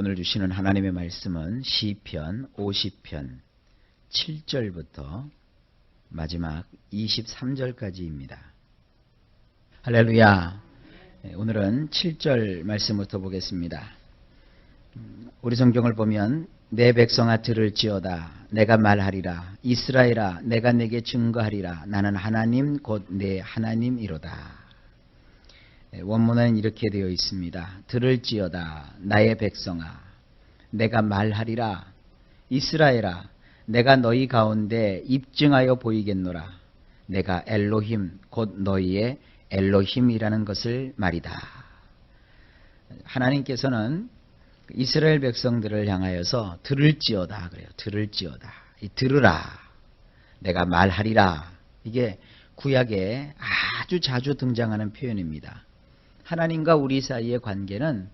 오늘 주시는 하나님의 말씀은 시편 50편 7절부터 마지막 23절까지입니다. 할렐루야. 오늘은 7절 말씀부터 보겠습니다. 우리 성경을 보면 내 백성아 들을지어다 내가 말하리라 이스라엘아 내가 내게 증거하리라 나는 하나님 곧 내 하나님이로다. 원문은 이렇게 되어 있습니다. 들을지어다 나의 백성아 내가 말하리라 이스라엘아 내가 너희 가운데 입증하여 보이겠노라. 내가 엘로힘 곧 너희의 엘로힘이라는 것을 말이다. 하나님께서는 이스라엘 백성들을 향하여서 들을지어다 그래요. 들을지어다. 들으라. 내가 말하리라. 이게 구약에 아주 자주 등장하는 표현입니다. 하나님과 우리 사이의 관계는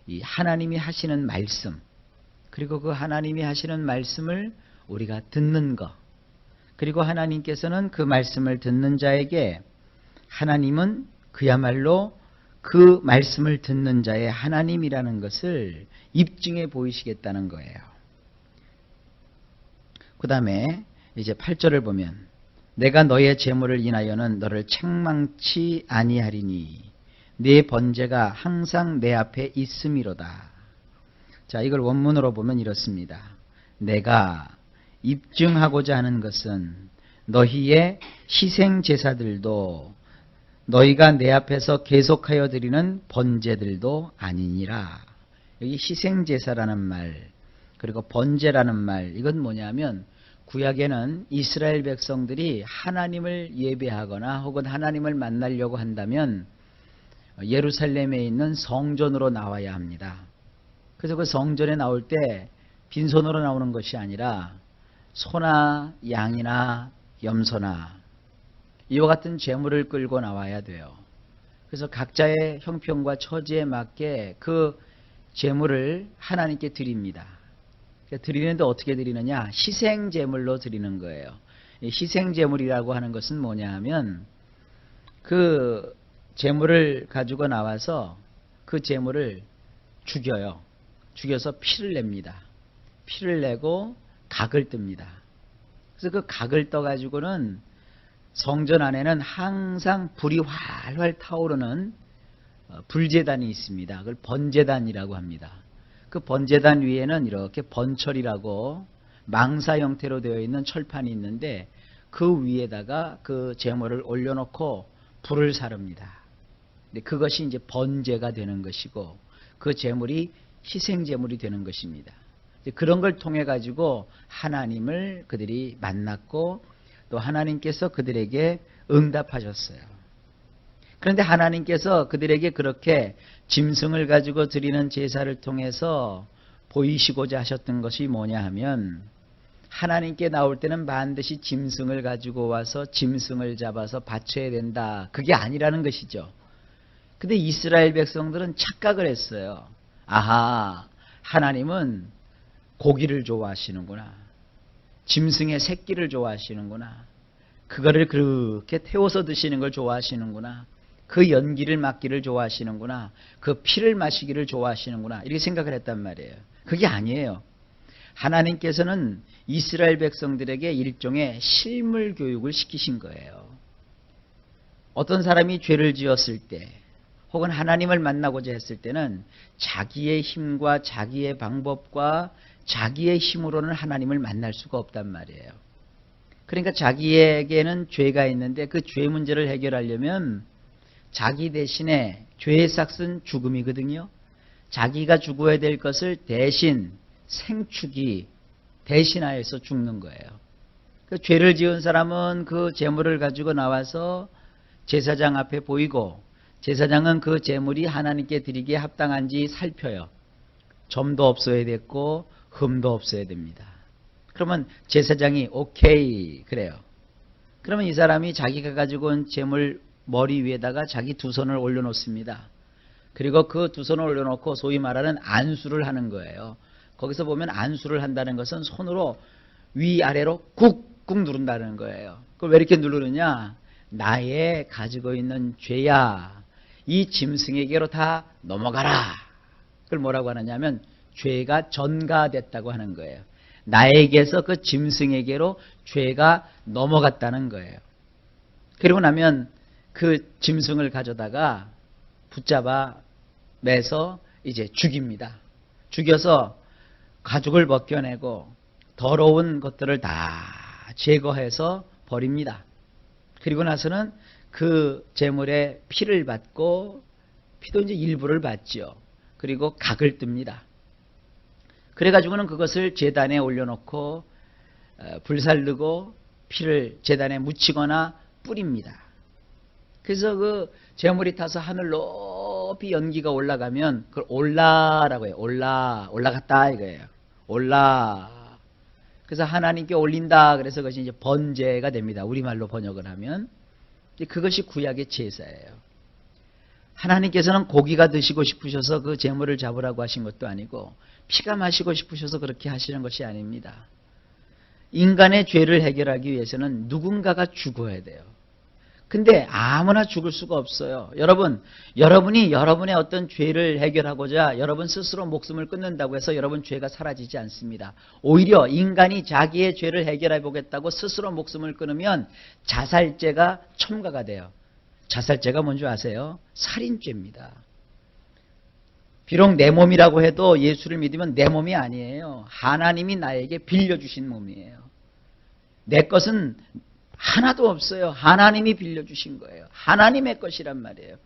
이 하나님이 하시는 말씀, 그리고 그 하나님이 하시는 말씀을 우리가 듣는 것, 그리고 하나님께서는 그 말씀을 듣는 자에게 하나님은 그야말로 그 말씀을 듣는 자의 하나님이라는 것을 입증해 보이시겠다는 거예요. 그 다음에 이제 8절을 보면 내가 너의 재물을 인하여는 너를 책망치 아니하리니 네 번제가 항상 내 앞에 있음이로다. 자, 이걸 원문으로 보면 이렇습니다. 내가 입증하고자 하는 것은 너희의 희생 제사들도 너희가 내 앞에서 계속하여 드리는 번제들도 아니니라. 여기 희생 제사라는 말, 그리고 번제라는 말, 이건 뭐냐면 구약에는 이스라엘 백성들이 하나님을 예배하거나 혹은 하나님을 만나려고 한다면 예루살렘에 있는 성전으로 나와야 합니다. 그래서 그 성전에 나올 때 빈손으로 나오는 것이 아니라 소나 양이나 염소나 이와 같은 제물을 끌고 나와야 돼요. 그래서 각자의 형편과 처지에 맞게 그 제물을 하나님께 드립니다. 드리는데 어떻게 드리느냐? 희생 제물로 드리는 거예요. 희생 제물이라고 하는 것은 뭐냐 하면 그 제물을 가지고 나와서 그 제물을 죽여요. 죽여서 피를 냅니다. 피를 내고 각을 뜹니다. 그래서 그 각을 떠가지고는 성전 안에는 항상 불이 활활 타오르는 불제단이 있습니다. 그걸 번제단이라고 합니다. 그 번제단 위에는 이렇게 번철이라고 망사 형태로 되어 있는 철판이 있는데 그 위에다가 그 제물을 올려놓고 불을 사릅니다. 근데 그것이 이제 번제가 되는 것이고 그 제물이 희생 제물이 되는 것입니다. 그런 걸 통해 가지고 하나님을 그들이 만났고 또 하나님께서 그들에게 응답하셨어요. 그런데 하나님께서 그들에게 그렇게 짐승을 가지고 드리는 제사를 통해서 보이시고자 하셨던 것이 뭐냐 하면 하나님께 나올 때는 반드시 짐승을 가지고 와서 짐승을 잡아서 바쳐야 된다. 그게 아니라는 것이죠. 근데 이스라엘 백성들은 착각을 했어요. 아하, 하나님은 고기를 좋아하시는구나. 짐승의 새끼를 좋아하시는구나. 그거를 그렇게 태워서 드시는 걸 좋아하시는구나. 그 연기를 맡기를 좋아하시는구나. 그 피를 마시기를 좋아하시는구나. 이렇게 생각을 했단 말이에요. 그게 아니에요. 하나님께서는 이스라엘 백성들에게 일종의 실물 교육을 시키신 거예요. 어떤 사람이 죄를 지었을 때 혹은 하나님을 만나고자 했을 때는 자기의 힘과 자기의 방법과 자기의 힘으로는 하나님을 만날 수가 없단 말이에요. 그러니까 자기에게는 죄가 있는데 그 죄 문제를 해결하려면 자기 대신에 죄의 삭은 죽음이거든요. 자기가 죽어야 될 것을 대신 생축이 대신하여서 죽는 거예요. 그 죄를 지은 사람은 그 제물을 가지고 나와서 제사장 앞에 보이고 제사장은 그 제물이 하나님께 드리기에 합당한지 살펴요. 점도 없어야 됐고 흠도 없어야 됩니다. 그러면 제사장이 오케이 그래요. 그러면 이 사람이 자기가 가지고 온 제물 머리 위에다가 자기 두 손을 올려놓습니다. 그리고 그 두 손을 올려놓고 소위 말하는 안수를 하는 거예요. 거기서 보면 안수를 한다는 것은 손으로 위아래로 꾹꾹 누른다는 거예요. 그걸 왜 이렇게 누르느냐? 나의 가지고 있는 죄야 이 짐승에게로 다 넘어가라. 그걸 뭐라고 하느냐면 죄가 전가됐다고 하는 거예요. 나에게서 그 짐승에게로 죄가 넘어갔다는 거예요. 그리고 나면 그 짐승을 가져다가 붙잡아 매서 이제 죽입니다. 죽여서 가죽을 벗겨내고 더러운 것들을 다 제거해서 버립니다. 그리고 나서는 그 제물의 피를 받고, 피도 이제 일부를 받죠. 그리고 각을 뜹니다. 그래가지고는 그것을 제단에 올려놓고 불살르고 피를 제단에 묻히거나 뿌립니다. 그래서 그 제물이 타서 하늘 높이 연기가 올라가면 그걸 올라라고 해요. 올라갔다 이거예요. 올라. 그래서 하나님께 올린다. 그래서 그것이 이제 번제가 됩니다. 우리말로 번역을 하면. 그것이 구약의 제사예요. 하나님께서는 고기가 드시고 싶으셔서 그 제물을 잡으라고 하신 것도 아니고, 피가 마시고 싶으셔서 그렇게 하시는 것이 아닙니다. 인간의 죄를 해결하기 위해서는 누군가가 죽어야 돼요. 근데 아무나 죽을 수가 없어요. 여러분이 여러분의 어떤 죄를 해결하고자 여러분 스스로 목숨을 끊는다고 해서 여러분 죄가 사라지지 않습니다. 오히려 인간이 자기의 죄를 해결해 보겠다고 스스로 목숨을 끊으면 자살죄가 첨가가 돼요. 자살죄가 뭔지 아세요? 살인죄입니다. 비록 내 몸이라고 해도 예수를 믿으면 내 몸이 아니에요. 하나님이 나에게 빌려주신 몸이에요. 내 것은 하나도 없어요. 하나님이 빌려주신 거예요. 하나님의 것이란 말이에요.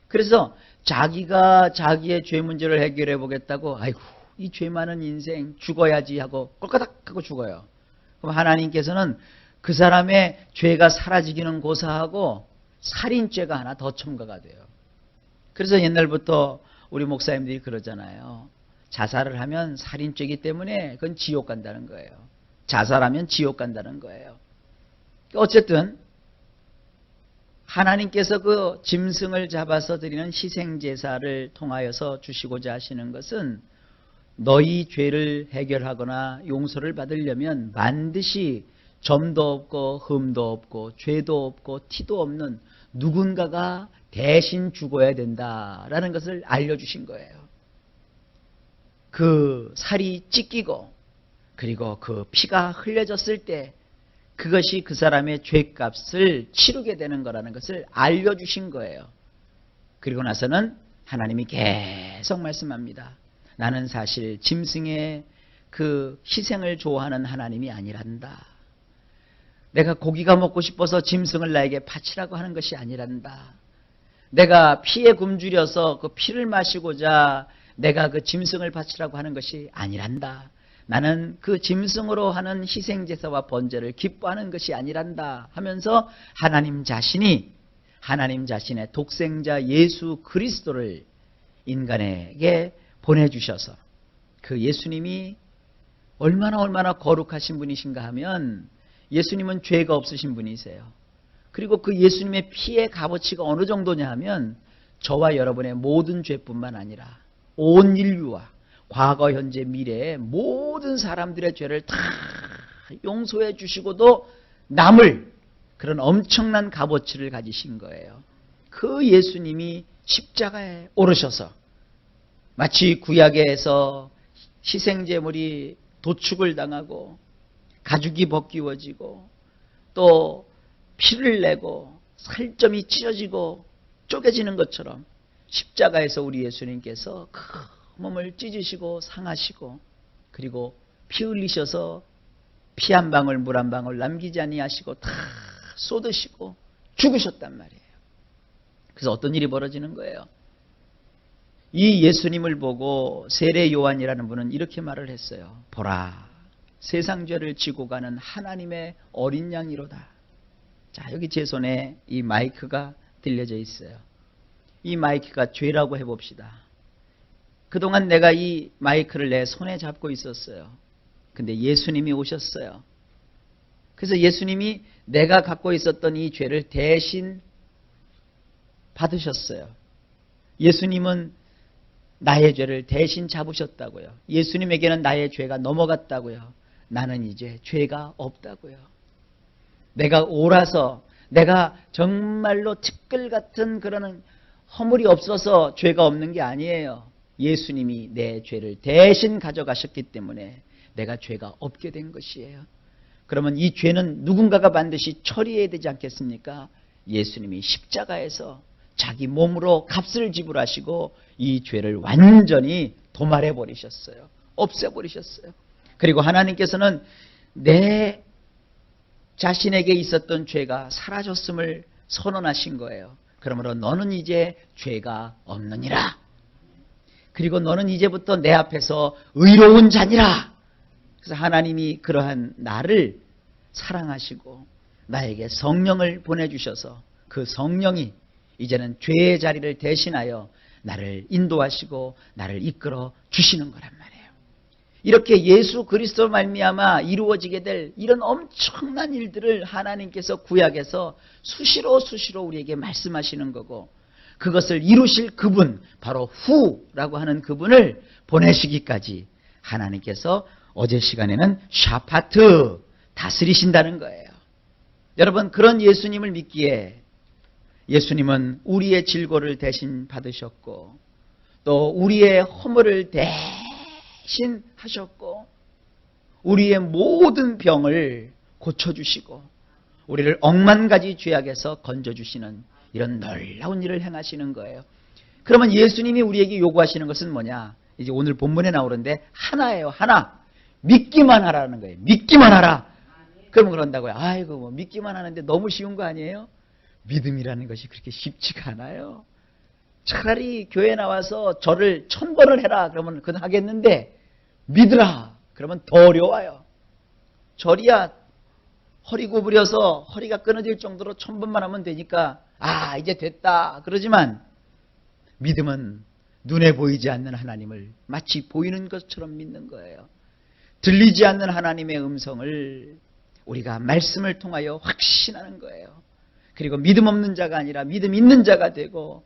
그래서 자기가 자기의 죄 문제를 해결해 보겠다고, 아이고 이 죄 많은 인생 죽어야지 하고 꼴까닥 하고 죽어요. 그럼 하나님께서는 그 사람의 죄가 사라지기는 고사하고 살인죄가 하나 더 첨가가 돼요. 그래서 옛날부터 우리 목사님들이 그러잖아요. 자살을 하면 살인죄이기 때문에 그건 지옥 간다는 거예요. 자살하면 지옥 간다는 거예요. 어쨌든 하나님께서 그 짐승을 잡아서 드리는 희생제사를 통하여서 주시고자 하시는 것은 너희 죄를 해결하거나 용서를 받으려면 반드시 점도 없고 흠도 없고 죄도 없고 티도 없는 누군가가 대신 죽어야 된다라는 것을 알려주신 거예요. 그 살이 찢기고 그리고 그 피가 흘려졌을 때 그것이 그 사람의 죄값을 치르게 되는 거라는 것을 알려주신 거예요. 그리고 나서는 하나님이 계속 말씀합니다. 나는 사실 짐승의 그 희생을 좋아하는 하나님이 아니란다. 내가 고기가 먹고 싶어서 짐승을 나에게 바치라고 하는 것이 아니란다. 내가 피에 굶주려서 그 피를 마시고자 내가 그 짐승을 바치라고 하는 것이 아니란다. 나는 그 짐승으로 하는 희생제사와 번제를 기뻐하는 것이 아니란다 하면서 하나님 자신의 독생자 예수 그리스도를 인간에게 보내주셔서 그 예수님이 얼마나 거룩하신 분이신가 하면 예수님은 죄가 없으신 분이세요. 그리고 그 예수님의 피의 값어치가 어느 정도냐 하면 저와 여러분의 모든 죄뿐만 아니라 온 인류와 과거, 현재, 미래의 모든 사람들의 죄를 다 용서해 주시고도 남을 그런 엄청난 값어치를 가지신 거예요. 그 예수님이 십자가에 오르셔서 마치 구약에서 희생제물이 도축을 당하고 가죽이 벗기워지고 또 피를 내고 살점이 찢어지고 쪼개지는 것처럼 십자가에서 우리 예수님께서 그 몸을 찢으시고 상하시고 그리고 피 흘리셔서 피 한 방울 물 한 방울 남기지 아니하시고 다 쏟으시고 죽으셨단 말이에요. 그래서 어떤 일이 벌어지는 거예요? 이 예수님을 보고 세례 요한이라는 분은 이렇게 말을 했어요. 보라, 세상 죄를 지고 가는 하나님의 어린 양이로다. 자, 여기 제 손에 이 마이크가 들려져 있어요. 이 마이크가 죄라고 해봅시다. 그동안 내가 이 마이크를 내 손에 잡고 있었어요. 근데 예수님이 오셨어요. 그래서 예수님이 내가 갖고 있었던 이 죄를 대신 받으셨어요. 예수님은 나의 죄를 대신 잡으셨다고요. 예수님에게는 나의 죄가 넘어갔다고요. 나는 이제 죄가 없다고요. 내가 옳아서, 내가 정말로 티끌 같은 그런 허물이 없어서 죄가 없는 게 아니에요. 예수님이 내 죄를 대신 가져가셨기 때문에 내가 죄가 없게 된 것이에요. 그러면 이 죄는 누군가가 반드시 처리해야 되지 않겠습니까? 예수님이 십자가에서 자기 몸으로 값을 지불하시고 이 죄를 완전히 도말해 버리셨어요. 없애 버리셨어요. 그리고 하나님께서는 내 자신에게 있었던 죄가 사라졌음을 선언하신 거예요. 그러므로 너는 이제 죄가 없느니라. 그리고 너는 이제부터 내 앞에서 의로운 자니라. 그래서 하나님이 그러한 나를 사랑하시고 나에게 성령을 보내주셔서 그 성령이 이제는 죄의 자리를 대신하여 나를 인도하시고 나를 이끌어 주시는 거란 말이에요. 이렇게 예수 그리스도 말미암아 이루어지게 될 이런 엄청난 일들을 하나님께서 구약에서 수시로 우리에게 말씀하시는 거고, 그것을 이루실 그분, 바로 후라고 하는 그분을 보내시기까지 하나님께서 어제 시간에는 샤파트, 다스리신다는 거예요. 여러분, 그런 예수님을 믿기에 예수님은 우리의 질고를 대신 받으셨고 또 우리의 허물을 대신 하셨고 우리의 모든 병을 고쳐주시고 우리를 억만 가지 죄악에서 건져주시는 이런 놀라운 일을 행하시는 거예요. 그러면 예수님이 우리에게 요구하시는 것은 뭐냐? 이제 오늘 본문에 나오는데 하나예요. 하나. 믿기만 하라는 거예요. 믿기만 하라. 그러면 그런다고요. 아이고 뭐 믿기만 하는데 너무 쉬운 거 아니에요? 믿음이라는 것이 그렇게 쉽지가 않아요. 차라리 교회 나와서 절을 1000번을 해라 그러면 그건 하겠는데, 믿으라 그러면 더 어려워요. 절이야 허리 구부려서 허리가 끊어질 정도로 1000번만 하면 되니까 아 이제 됐다 그러지만, 믿음은 눈에 보이지 않는 하나님을 마치 보이는 것처럼 믿는 거예요. 들리지 않는 하나님의 음성을 우리가 말씀을 통하여 확신하는 거예요. 그리고 믿음 없는 자가 아니라 믿음 있는 자가 되고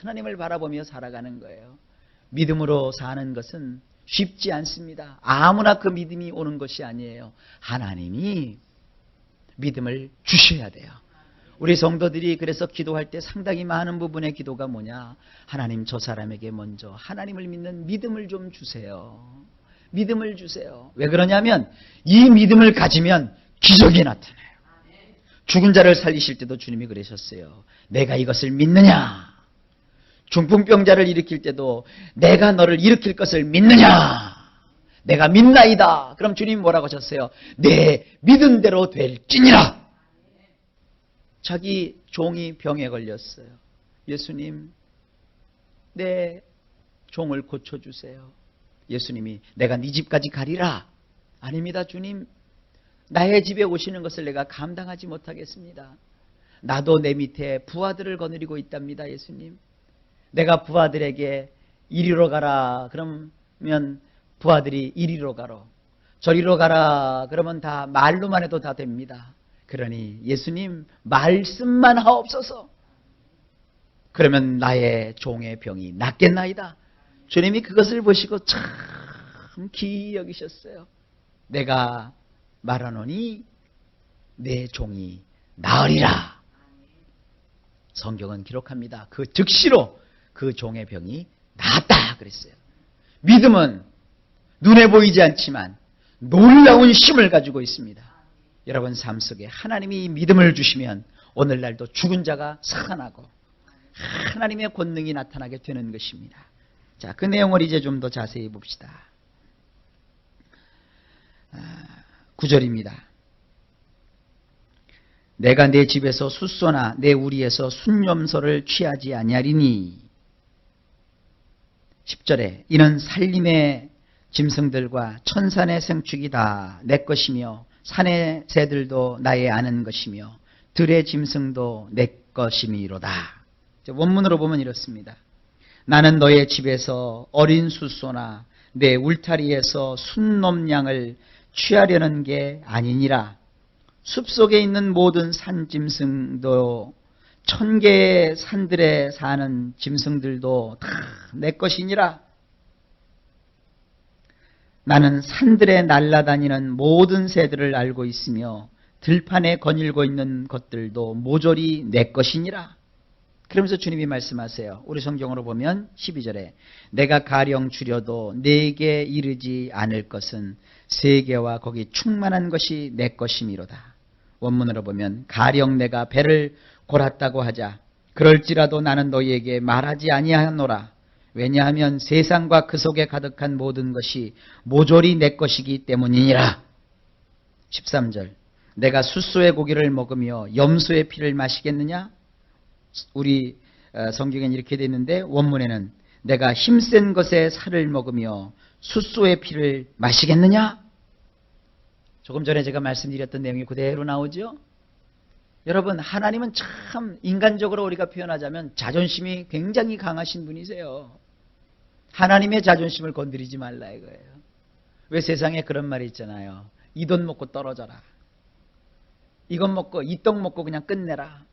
하나님을 바라보며 살아가는 거예요. 믿음으로 사는 것은 쉽지 않습니다. 아무나 그 믿음이 오는 것이 아니에요. 하나님이 믿음을 주셔야 돼요. 우리 성도들이 그래서 기도할 때 상당히 많은 부분의 기도가 뭐냐? 하나님, 저 사람에게 먼저 하나님을 믿는 믿음을 좀 주세요. 믿음을 주세요. 왜 그러냐면 이 믿음을 가지면 기적이 나타나요. 죽은 자를 살리실 때도 주님이 그러셨어요. 내가 이것을 믿느냐? 중풍병자를 일으킬 때도 내가 너를 일으킬 것을 믿느냐? 내가 믿나이다. 그럼 주님이 뭐라고 하셨어요? 내 믿은 대로 될지니라. 자기 종이 병에 걸렸어요. 예수님, 내 종을 고쳐주세요. 예수님이 내가 네 집까지 가리라. 아닙니다, 주님. 나의 집에 오시는 것을 내가 감당하지 못하겠습니다. 나도 내 밑에 부하들을 거느리고 있답니다, 예수님. 내가 부하들에게 이리로 가라 그러면 부하들이 이리로 가로, 저리로 가라 그러면 다 말로만 해도 다 됩니다. 그러니 예수님 말씀만 하옵소서. 그러면 나의 종의 병이 낫겠나이다. 주님이 그것을 보시고 참 기이 여기셨어요. 내가 말하노니 내 종이 나으리라. 성경은 기록합니다. 그 즉시로 그 종의 병이 나았다 그랬어요. 믿음은 눈에 보이지 않지만 놀라운 힘을 가지고 있습니다. 여러분 삶 속에 하나님이 믿음을 주시면 오늘날도 죽은 자가 살아나고 하나님의 권능이 나타나게 되는 것입니다. 자, 그 내용을 이제 좀 더 자세히 봅시다. 9절입니다. 내가 내 집에서 숫소나 내 우리에서 순염소를 취하지 아니하리니. 10절에 이는 산림의 짐승들과 천산의 생축이다 내 것이며 산의 새들도 나의 아는 것이며 들의 짐승도 내 것이미로다. 원문으로 보면 이렇습니다. 나는 너의 집에서 어린 숫소나 내 울타리에서 순놈양을 취하려는 게 아니니라. 숲속에 있는 모든 산짐승도 1000개의 산들에 사는 짐승들도 다 내 것이니라. 나는 산들에 날아다니는 모든 새들을 알고 있으며 들판에 거닐고 있는 것들도 모조리 내 것이니라. 그러면서 주님이 말씀하세요. 우리 성경으로 보면 12절에 내가 가령 줄여도 내게 이르지 않을 것은 세계와 거기 충만한 것이 내 것이미로다. 원문으로 보면 가령 내가 배를 골았다고 하자 그럴지라도 나는 너희에게 말하지 아니하노라. 왜냐하면 세상과 그 속에 가득한 모든 것이 모조리 내 것이기 때문이니라. 13절 내가 숫소의 고기를 먹으며 염소의 피를 마시겠느냐? 우리 성경에는 이렇게 되어 있는데 원문에는 내가 힘센 것의 살을 먹으며 숫소의 피를 마시겠느냐? 조금 전에 제가 말씀드렸던 내용이 그대로 나오죠? 여러분, 하나님은 참 인간적으로 우리가 표현하자면 자존심이 굉장히 강하신 분이세요. 하나님의 자존심을 건드리지 말라 이거예요. 왜 세상에 그런 말이 있잖아요. 이 돈 먹고 떨어져라. 이것 먹고 이 떡 먹고 그냥 끝내라.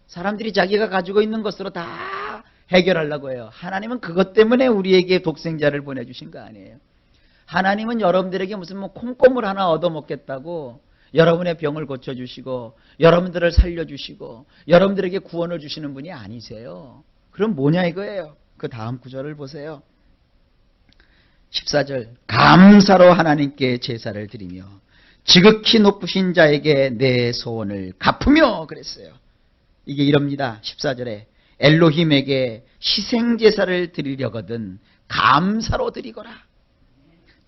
사람들이 자기가 가지고 있는 것으로 다 해결하려고 해요. 하나님은 그것 때문에 우리에게 독생자를 보내주신 거 아니에요. 하나님은 여러분들에게 무슨 뭐 콩고물 하나 얻어먹겠다고 여러분의 병을 고쳐주시고 여러분들을 살려주시고 여러분들에게 구원을 주시는 분이 아니세요. 그럼 뭐냐 이거예요. 그 다음 구절을 보세요. 14절 감사로 하나님께 제사를 드리며 지극히 높으신 자에게 내 소원을 갚으며 그랬어요. 이게 이럽니다. 14절에 엘로힘에게 희생제사를 드리려거든 감사로 드리거라.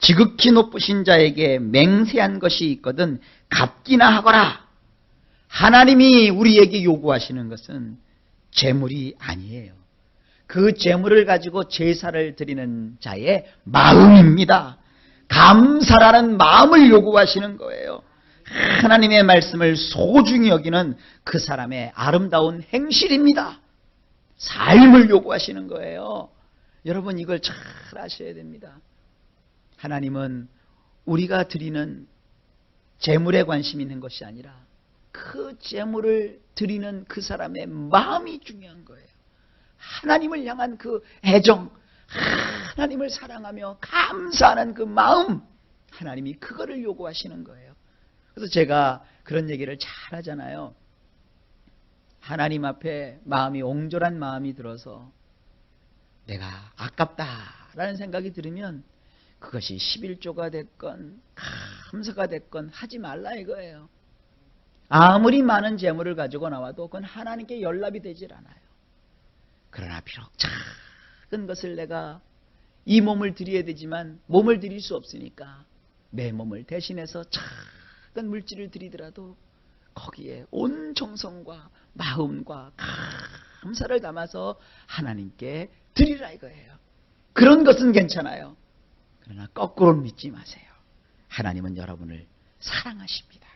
지극히 높으신 자에게 맹세한 것이 있거든 갚기나 하거라. 하나님이 우리에게 요구하시는 것은 재물이 아니에요. 그 재물을 가지고 제사를 드리는 자의 마음입니다. 감사라는 마음을 요구하시는 거예요. 하나님의 말씀을 소중히 여기는 그 사람의 아름다운 행실입니다. 삶을 요구하시는 거예요. 여러분 이걸 잘 아셔야 됩니다. 하나님은 우리가 드리는 재물에 관심 있는 것이 아니라 그 재물을 드리는 그 사람의 마음이 중요한 거예요. 하나님을 향한 그 애정, 하나님을 사랑하며 감사하는 그 마음, 하나님이 그거를 요구하시는 거예요. 그래서 제가 그런 얘기를 잘 하잖아요. 하나님 앞에 마음이 옹졸한 마음이 들어서 내가 아깝다라는 생각이 들으면 그것이 11조가 됐건 감사가 됐건 하지 말라 이거예요. 아무리 많은 재물을 가지고 나와도 그건 하나님께 연락이 되질 않아요. 그러나 비록 작은 것을 내가 이 몸을 드려야 되지만 몸을 드릴 수 없으니까 내 몸을 대신해서 작은 물질을 드리더라도 거기에 온 정성과 마음과 감사를 담아서 하나님께 드리라 이거예요. 그런 것은 괜찮아요. 그러나 거꾸로 믿지 마세요. 하나님은 여러분을 사랑하십니다.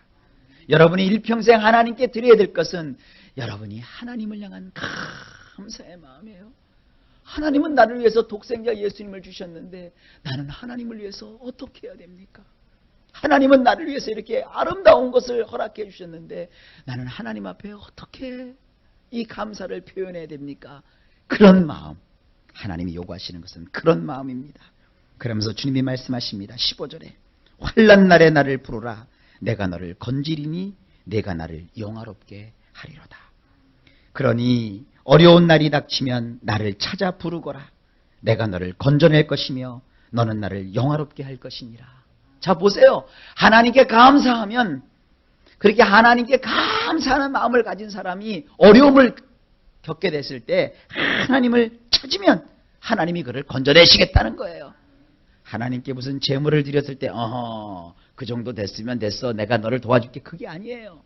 여러분이 일평생 하나님께 드려야 될 것은 여러분이 하나님을 향한 감사의 마음이에요. 하나님은 나를 위해서 독생자 예수님을 주셨는데 나는 하나님을 위해서 어떻게 해야 됩니까? 하나님은 나를 위해서 이렇게 아름다운 것을 허락해 주셨는데 나는 하나님 앞에 어떻게 이 감사를 표현해야 됩니까? 그런 마음, 하나님이 요구하시는 것은 그런 마음입니다. 그러면서 주님이 말씀하십니다. 15절에 환난 날에 나를 부르라. 내가 너를 건지리니 내가 나를 영화롭게 하리로다. 그러니 어려운 날이 닥치면 나를 찾아 부르거라. 내가 너를 건져낼 것이며 너는 나를 영화롭게 할 것이니라. 자 보세요. 하나님께 감사하면, 그렇게 하나님께 감사하는 마음을 가진 사람이 어려움을 겪게 됐을 때 하나님을 찾으면 하나님이 그를 건져내시겠다는 거예요. 하나님께 무슨 재물을 드렸을 때 그 정도 됐으면 됐어, 내가 너를 도와줄게, 그게 아니에요.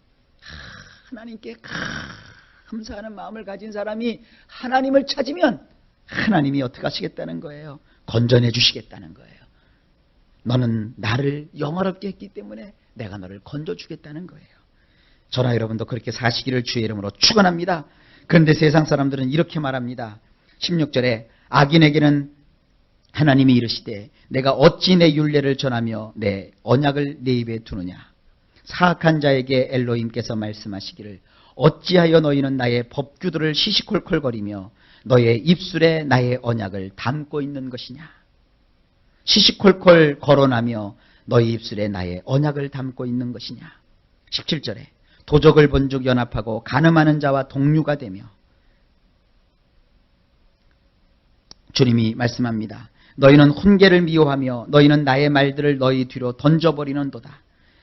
하나님께 감사하는 마음을 가진 사람이 하나님을 찾으면 하나님이 어떻게 하시겠다는 거예요? 건져내 주시겠다는 거예요. 너는 나를 영화롭게 했기 때문에 내가 너를 건져주겠다는 거예요. 저나 여러분도 그렇게 사시기를 주의 이름으로 축원합니다. 그런데 세상 사람들은 이렇게 말합니다. 16절에 악인에게는 하나님이 이르시되 내가 어찌 내 율례를 전하며 내 언약을 내 입에 두느냐. 사악한 자에게 엘로힘께서 말씀하시기를 어찌하여 너희는 나의 법규들을 시시콜콜거리며 너의 입술에 나의 언약을 담고 있는 것이냐. 시시콜콜 거론하며 너희 입술에 나의 언약을 담고 있는 것이냐. 17절에 도적을 본즉 연합하고 간음하는 자와 동류가 되며 주님이 말씀합니다. 너희는 훈계를 미워하며 너희는 나의 말들을 너희 뒤로 던져버리는도다.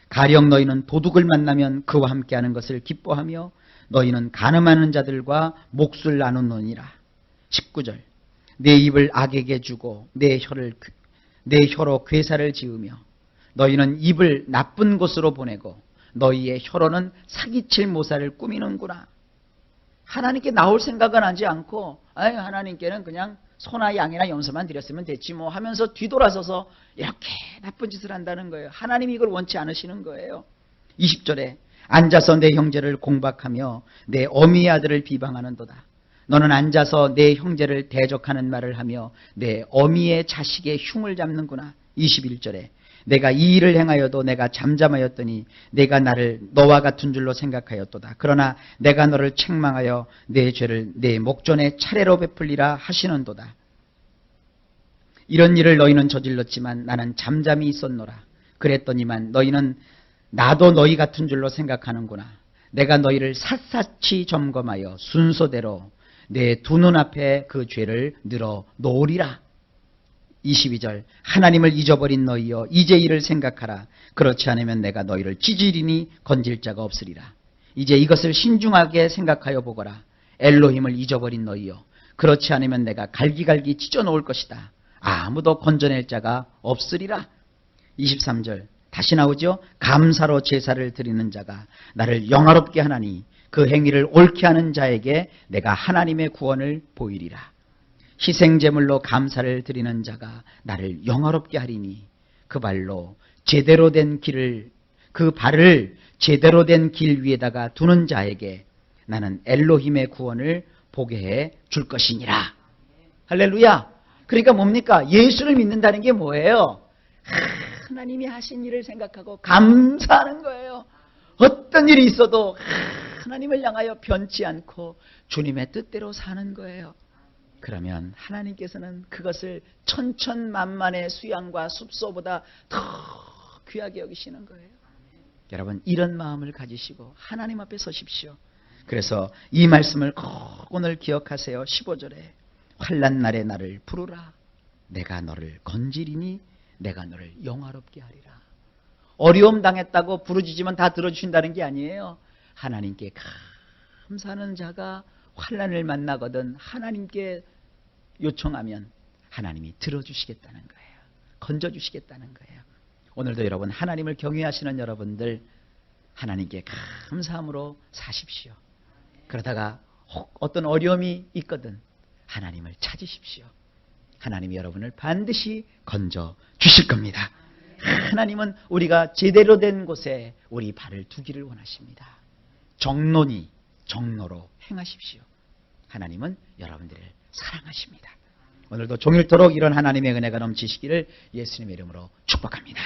가령 너희는 도둑을 만나면 그와 함께하는 것을 기뻐하며 너희는 간음하는 자들과 몫을 나누느니라. 19절. 내 입을 악에게 주고 내 혀로 괴사를 지으며 너희는 입을 나쁜 곳으로 보내고 너희의 혀로는 사기칠 모사를 꾸미는구나. 하나님께 나올 생각은 하지 않고 하나님께는 그냥 소나 양이나 염소만 드렸으면 됐지 뭐 하면서 뒤돌아서서 이렇게 나쁜 짓을 한다는 거예요. 하나님이 이걸 원치 않으시는 거예요. 20절에 앉아서 내 형제를 공박하며 내 어미의 아들을 비방하는도다. 너는 앉아서 내 형제를 대적하는 말을 하며 내 어미의 자식의 흉을 잡는구나. 21절에 내가 이 일을 행하여도 내가 잠잠하였더니 내가 나를 너와 같은 줄로 생각하였도다. 그러나 내가 너를 책망하여 내 죄를 내 목전에 차례로 베풀리라 하시는도다. 이런 일을 너희는 저질렀지만 나는 잠잠히 있었노라. 그랬더니만 너희는 나도 너희 같은 줄로 생각하는구나. 내가 너희를 샅샅이 점검하여 순서대로 내 두 눈앞에 그 죄를 늘어 놓으리라. 22절 하나님을 잊어버린 너희여 이제 이를 생각하라. 그렇지 않으면 내가 너희를 찢으리니 건질 자가 없으리라. 이제 이것을 신중하게 생각하여 보거라. 엘로힘을 잊어버린 너희여 그렇지 않으면 내가 갈기갈기 찢어놓을 것이다. 아무도 건져낼 자가 없으리라. 23절 다시 나오죠. 감사로 제사를 드리는 자가 나를 영화롭게 하나니 그 행위를 옳게 하는 자에게 내가 하나님의 구원을 보이리라. 희생제물로 감사를 드리는 자가 나를 영화롭게 하리니 그 발로 제대로 된 길을 그 발을 제대로 된 길 위에다가 두는 자에게 나는 엘로힘의 구원을 보게 해 줄 것이니라. 할렐루야. 그러니까 뭡니까? 예수를 믿는다는 게 뭐예요? 하나님이 하신 일을 생각하고 감사하는 거예요. 어떤 일이 있어도 하나님을 향하여 변치 않고 주님의 뜻대로 사는 거예요. 그러면 하나님께서는 그것을 천천만만의 수양과 숲소보다 더 귀하게 여기시는 거예요. 여러분 이런 마음을 가지시고 하나님 앞에 서십시오. 그래서 이 말씀을 꼭 오늘 기억하세요. 15절에 환난 날에 나를 부르라. 내가 너를 건지리니 내가 너를 영화롭게 하리라. 어려움 당했다고 부르짖으면 다 들어주신다는 게 아니에요. 하나님께 감사하는 자가 환난을 만나거든 하나님께 요청하면 하나님이 들어주시겠다는 거예요. 건져주시겠다는 거예요. 오늘도 여러분 하나님을 경외하시는 여러분들 하나님께 감사함으로 사십시오. 그러다가 혹 어떤 어려움이 있거든 하나님을 찾으십시오. 하나님이 여러분을 반드시 건져주실 겁니다. 하나님은 우리가 제대로 된 곳에 우리 발을 두기를 원하십니다. 정론이 정로로 행하십시오. 하나님은 여러분들을 사랑하십니다. 오늘도 종일토록 이런 하나님의 은혜가 넘치시기를 예수님의 이름으로 축복합니다.